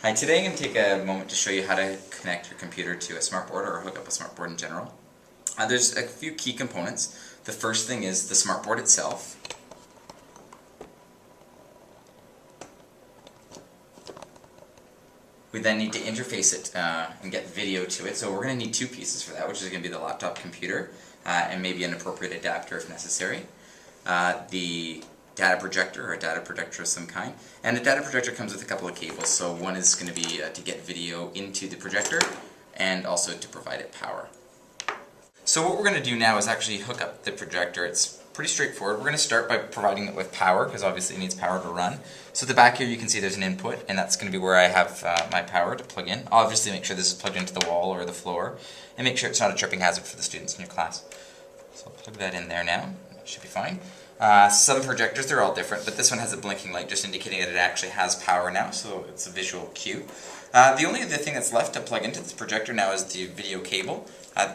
Hi, today I'm going to take a moment to show you how to connect your computer to a smartboard or hook up a smartboard in general. There's a few key components. The first thing is the smartboard itself. We then need to interface it and get video to it, so we're going to need two pieces for that, which is going to be the laptop computer and maybe an appropriate adapter if necessary. The data projector or a data projector of some kind. And the data projector comes with a couple of cables, so one is going to be to get video into the projector and also to provide it power. So what we're going to do now is actually hook up the projector. It's pretty straightforward. We're going to start by providing it with power, because obviously it needs power to run. So at the back here you can see there's an input, and that's going to be where I have my power to plug in. I'll obviously make sure this is plugged into the wall or the floor, and make sure it's not a tripping hazard for the students in your class. So I'll plug that in there now. That should be fine. Some projectors, they're all different, but this one has a blinking light just indicating that it actually has power now, so it's a visual cue. The only other thing that's left to plug into this projector now is the video cable.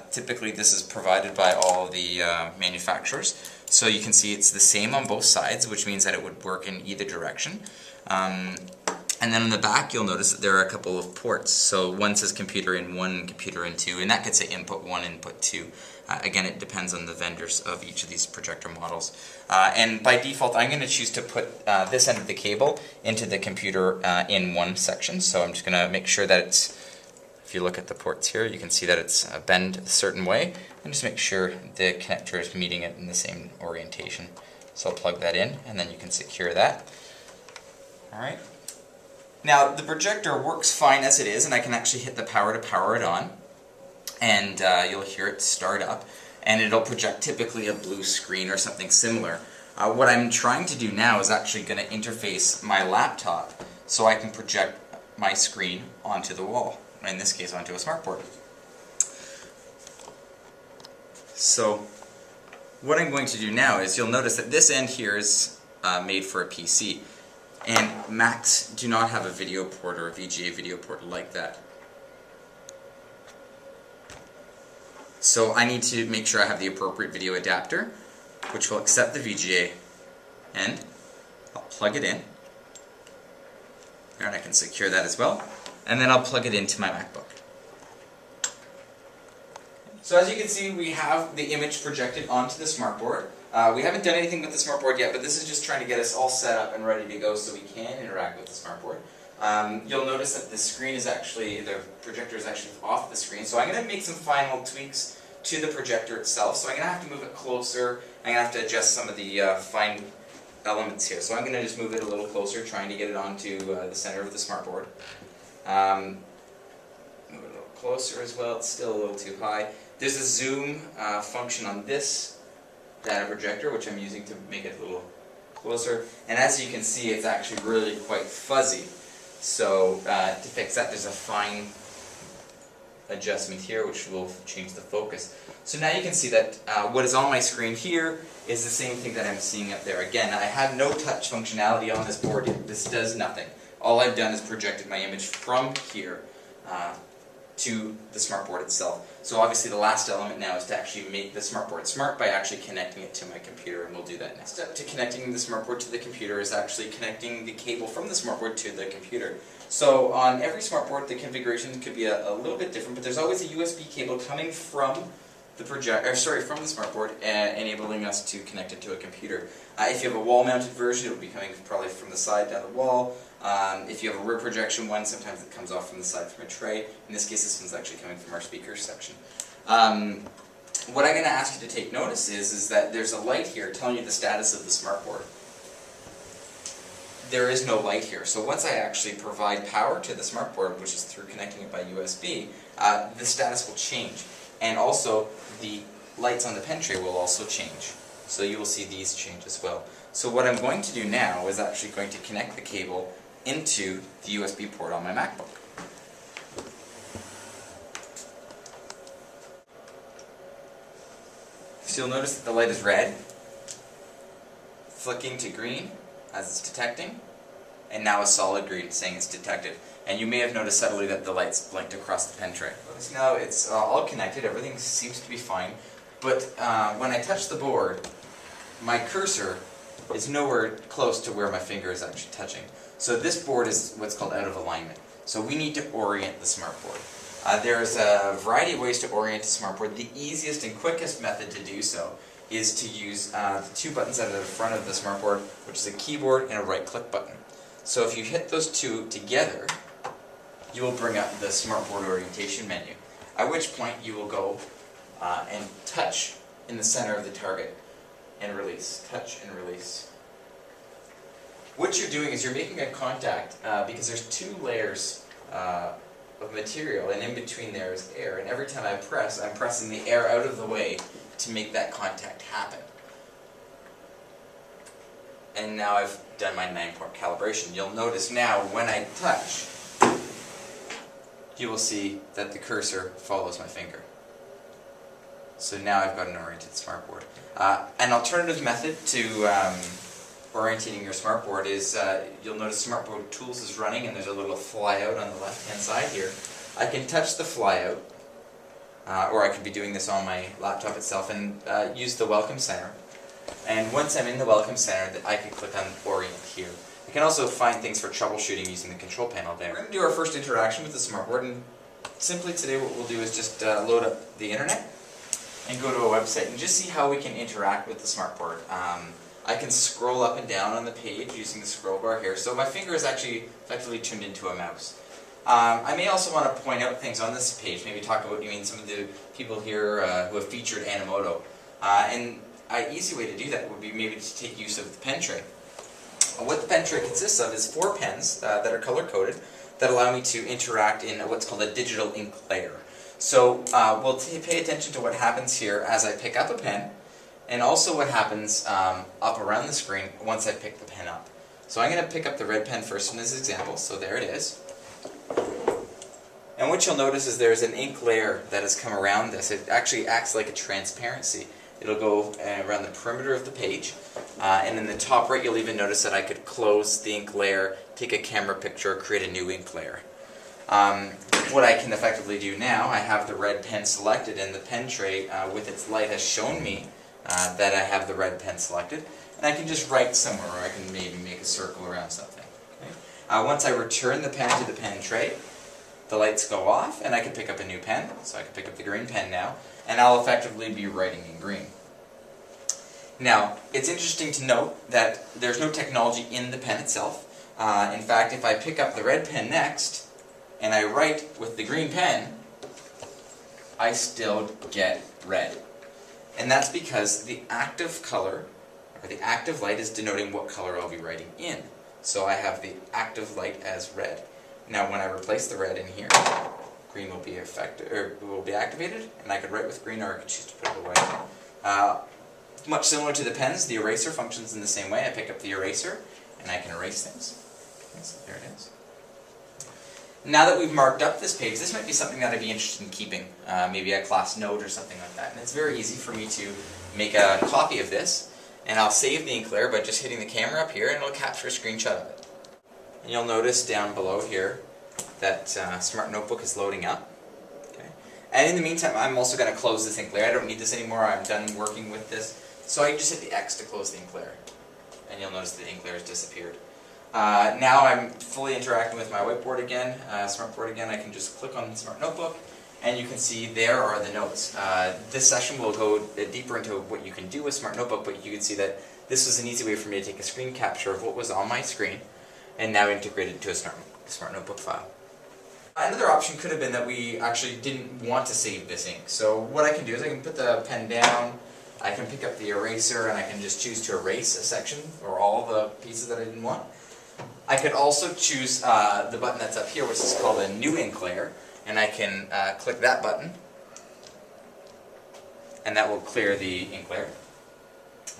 Typically this is provided by all the manufacturers, so you can see it's the same on both sides, which means that it would work in either direction. And then on the back you'll notice that there are a couple of ports. So one says computer in 1, computer in 2, and that could say input 1, input 2. Again, it depends on the vendors of each of these projector models. And by default I'm going to choose to put this end of the cable into the computer in 1 section. So I'm just going to make sure that it's, if you look at the ports here, you can see that it's bent a certain way, and just make sure the connector is meeting it in the same orientation. So I'll plug that in, and then you can secure that. Alright. Now the projector works fine as it is, and I can actually hit the power to power it on, and you'll hear it start up, and it'll project typically a blue screen or something similar. What I'm trying to do now is actually going to interface my laptop so I can project my screen onto the wall, in this case onto a smartboard. So what I'm going to do now is, you'll notice that this end here is made for a PC. And Macs do not have a video port or a VGA video port like that. So I need to make sure I have the appropriate video adapter, which will accept the VGA end. I'll plug it in. There, and I can secure that as well. And then I'll plug it into my MacBook. So as you can see, we have the image projected onto the smartboard. We haven't done anything with the smartboard yet, but this is just trying to get us all set up and ready to go so we can interact with the smartboard. You'll notice that the screen is actually, the projector is actually off the screen, so I'm going to make some final tweaks to the projector itself. So I'm going to have to move it closer. I'm going to have to adjust some of the fine elements here. So I'm going to just move it a little closer, trying to get it onto the center of the smartboard. Move it a little closer as well. It's still a little too high. There's a zoom function on this data projector, which I'm using to make it a little closer. And as you can see, it's actually really quite fuzzy. So to fix that, there's a fine adjustment here, which will change the focus. So now you can see that what is on my screen here is the same thing that I'm seeing up there. Again, I have no touch functionality on this board. This does nothing. All I've done is projected my image from here to the smartboard itself. So obviously the last element now is to actually make the smartboard smart by actually connecting it to my computer, and we'll do that next. Step to connecting the smartboard to the computer is actually connecting the cable from the smartboard to the computer. So on every smartboard the configuration could be a little bit different, but there's always a USB cable coming from the from the smartboard, enabling us to connect it to a computer. If you have a wall-mounted version, it will be coming probably from the side down the wall. If you have a rear projection one, sometimes it comes off from the side from a tray. In this case, this one's actually coming from our speakers section. What I'm going to ask you to take notice is that there's a light here telling you the status of the smartboard. There is no light here, so once I actually provide power to the smartboard, which is through connecting it by USB, the status will change. And also, the lights on the pen tray will also change. So you will see these change as well. So what I'm going to do now is actually going to connect the cable into the USB port on my MacBook. So you'll notice that the light is red, flicking to green as it's detecting, and now a solid green saying it's detected. And you may have noticed subtly that the lights blinked across the pen tray. Now it's all connected, everything seems to be fine, but when I touch the board, my cursor is nowhere close to where my finger is actually touching. So this board is what's called out of alignment. So we need to orient the smartboard. There's a variety of ways to orient a smartboard. The easiest and quickest method to do so is to use the two buttons that are at the front of the smartboard, which is a keyboard and a right-click button. So if you hit those two together, you will bring up the smartboard orientation menu, at which point you will go and touch in the center of the target and release. Touch and release. What you're doing is you're making a contact because there's two layers of material, and in between there is air, and every time I press, I'm pressing the air out of the way to make that contact happen. And now I've done my 9-point calibration. You'll notice now when I touch, you will see that the cursor follows my finger. So now I've got an oriented smartboard. An alternative method to orientating your smartboard is, you'll notice Smartboard Tools is running and there's a little flyout on the left hand side here. I can touch the flyout, or I could be doing this on my laptop itself, and use the Welcome Center. And once I'm in the Welcome Center, I can click on Orient here. I can also find things for troubleshooting using the control panel there. We're going to do our first interaction with the smartboard, and simply today what we'll do is just load up the internet and go to a website and just see how we can interact with the smartboard. I can scroll up and down on the page using the scroll bar here, so my finger is actually effectively turned into a mouse. I may also want to point out things on this page, maybe talk about some of the people here who have featured Animoto. And an easy way to do that would be maybe to take use of the pen tray. What the pen tray consists of is 4 pens that are color-coded that allow me to interact in what's called a digital ink layer. So we'll pay attention to what happens here as I pick up a pen, and also what happens up around the screen once I pick the pen up. So I'm going to pick up the red pen first in this example, so there it is. And what you'll notice is there's an ink layer that has come around this. It actually acts like a transparency. It'll go around the perimeter of the page, and in the top right you'll even notice that I could close the ink layer, take a camera picture, create a new ink layer. What I can effectively do now, I have the red pen selected, and the pen tray with its light has shown me that I have the red pen selected, and I can just write somewhere, or I can maybe make a circle around something. Okay? Once I return the pen to the pen tray, the lights go off, and I can pick up a new pen, so I can pick up the green pen now, and I'll effectively be writing in green. Now, it's interesting to note that there's no technology in the pen itself. In fact, if I pick up the red pen next, and I write with the green pen, I still get red. And that's because the active color, or the active light, is denoting what color I'll be writing in. So I have the active light as red. Now when I replace the red in here, green will be activated, and I could write with green, or I could choose to put it away. Much similar to the pens, the eraser functions in the same way. I pick up the eraser, and I can erase things. Okay, so there it is. Now that we've marked up this page, this might be something that I'd be interested in keeping, maybe a class note or something like that. And it's very easy for me to make a copy of this, and I'll save the ink layer by just hitting the camera up here, and it'll capture a screenshot of it. And you'll notice down below here that Smart Notebook is loading up. Okay. And in the meantime, I'm also going to close this ink layer. I don't need this anymore. I'm done working with this. So I just hit the X to close the ink layer. And you'll notice the ink layer has disappeared. Now I'm fully interacting with my whiteboard again, smartboard again. I can just click on the Smart Notebook, and you can see there are the notes. This session will go deeper into what you can do with Smart Notebook, but you can see that this was an easy way for me to take a screen capture of what was on my screen and now integrate it into a Smart Notebook file. Another option could have been that we actually didn't want to save this ink. So what I can do is I can put the pen down, I can pick up the eraser, and I can just choose to erase a section or all the pieces that I didn't want. I could also choose the button that's up here, which is called a new ink layer, and I can click that button, and that will clear the ink layer.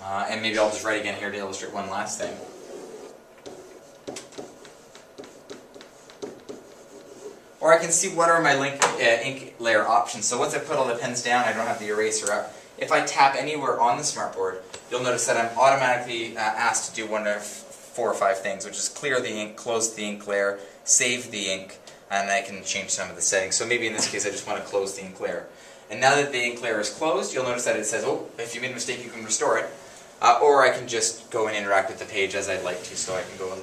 And maybe I'll just write again here to illustrate one last thing. Or I can see what are my ink layer options. So once I put all the pens down, I don't have the eraser up. If I tap anywhere on the smartboard, you'll notice that I'm automatically asked to do one of 4 or 5 things, which is clear the ink, close the ink layer, save the ink, and I can change some of the settings. So maybe in this case I just want to close the ink layer. And now that the ink layer is closed, you'll notice that it says, oh, if you made a mistake you can restore it. Or I can just go and interact with the page as I'd like to, so I can go and